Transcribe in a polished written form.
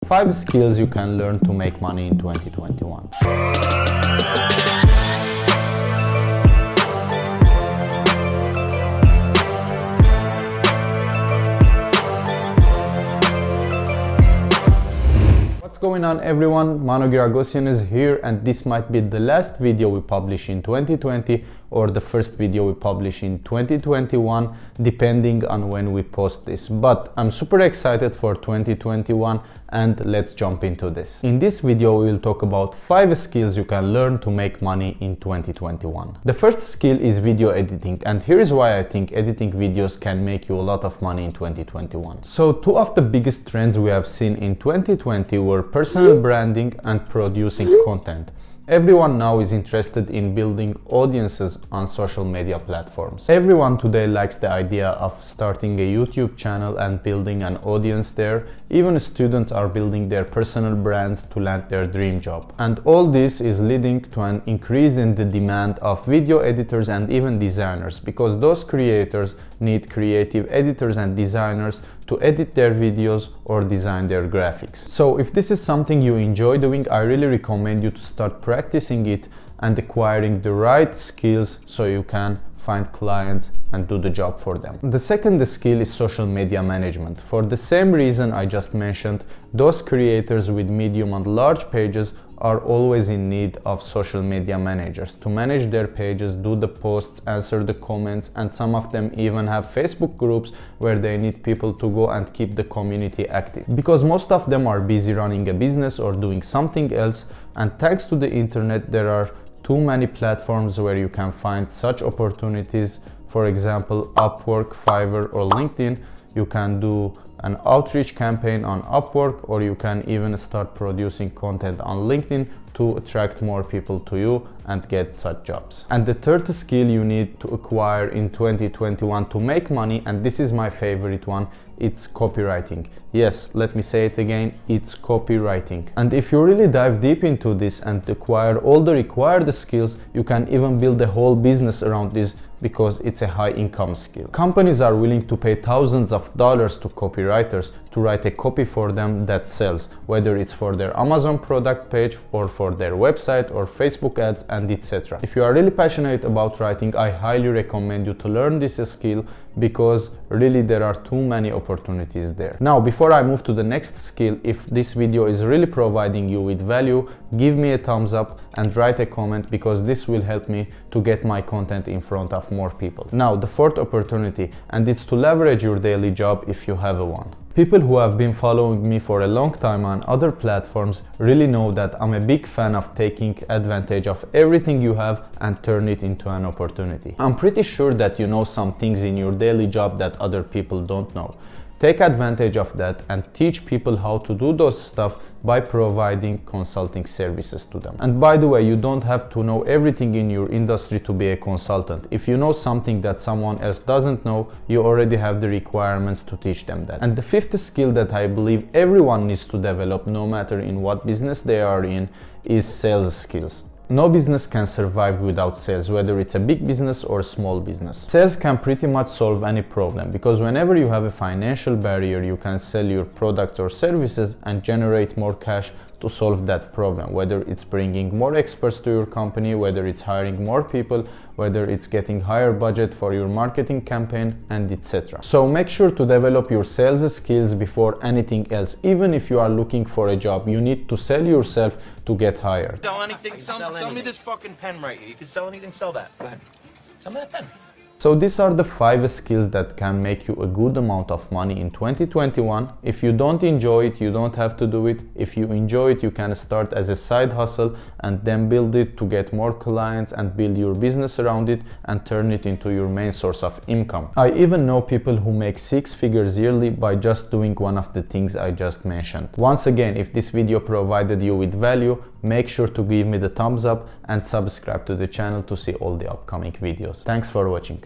5 skills you can learn to make money in 2021. What's going on, everyone? Mano is here, and this might be the last video we publish in 2020 or the first video we publish in 2021, depending on when we post this. But I'm super excited for 2021, and let's jump into this. In this video, we will talk about 5 skills you can learn to make money in 2021. The first skill is video editing, and here is why I think editing videos can make you a lot of money in 2021. So 2 of the biggest trends we have seen in 2020 were personal branding and producing content. Everyone now is interested in building audiences on social media platforms. Everyone today likes the idea of starting a YouTube channel and building an audience there. Even students are building their personal brands to land their dream job. And all this is leading to an increase in the demand of video editors and even designers, because those creators need creative editors and designers to edit their videos or design their graphics. So if this is something you enjoy doing, I really recommend you to start practicing it and acquiring the right skills so you can find clients and do the job for them. The second skill is social media management. For the same reason I just mentioned, those creators with medium and large pages are always in need of social media managers to manage their pages, do the posts, answer the comments, and some of them even have Facebook groups where they need people to go and keep the community active. Because most of them are busy running a business or doing something else, and thanks to the internet there are too many platforms where you can find such opportunities. For example, Upwork, Fiverr, or LinkedIn. You can do an outreach campaign on Upwork, or you can even start producing content on LinkedIn to attract more people to you and get such jobs. And the third skill you need to acquire in 2021 to make money, and this is my favorite one, it's copywriting. Yes, let me say it again, it's copywriting. And if you really dive deep into this and acquire all the required skills, you can even build a whole business around this, because it's a high income skill. Companies are willing to pay thousands of dollars to copywriters to write a copy for them that sells, whether it's for their Amazon product page or for their website or Facebook ads and etc. If you are really passionate about writing, I highly recommend you to learn this skill, because really there are too many opportunities there. Now, before I move to the next skill, if this video is really providing you with value, give me a thumbs up and write a comment, because this will help me to get my content in front of more people. Now, the fourth opportunity, and it's to leverage your daily job if you have one. People who have been following me for a long time on other platforms really know that I'm a big fan of taking advantage of everything you have and turn it into an opportunity. I'm pretty sure that you know some things in your daily job that other people don't know. Take advantage of that and teach people how to do those stuff by providing consulting services to them. And by the way, you don't have to know everything in your industry to be a consultant. If you know something that someone else doesn't know, you already have the requirements to teach them that. And the fifth skill that I believe everyone needs to develop, no matter in what business they are in, is sales skills. No business can survive without sales, whether it's a big business or a small business. Sales can pretty much solve any problem, because whenever you have a financial barrier, you can sell your products or services and generate more cash to solve that problem, whether it's bringing more experts to your company, whether it's hiring more people, whether it's getting higher budget for your marketing campaign, and etc. So make sure to develop your sales skills before anything else. Even if you are looking for a job, you need to sell yourself to get hired. Sell anything, sell me this fucking pen right here. You can sell anything, sell that. Go ahead. Sell me that pen. So these are the 5 skills that can make you a good amount of money in 2021. If you don't enjoy it, you don't have to do it. If you enjoy it, you can start as a side hustle and then build it to get more clients and build your business around it and turn it into your main source of income. I even know people who make 6 figures yearly by just doing one of the things I just mentioned. Once again, if this video provided you with value, make sure to give me the thumbs up and subscribe to the channel to see all the upcoming videos. Thanks for watching.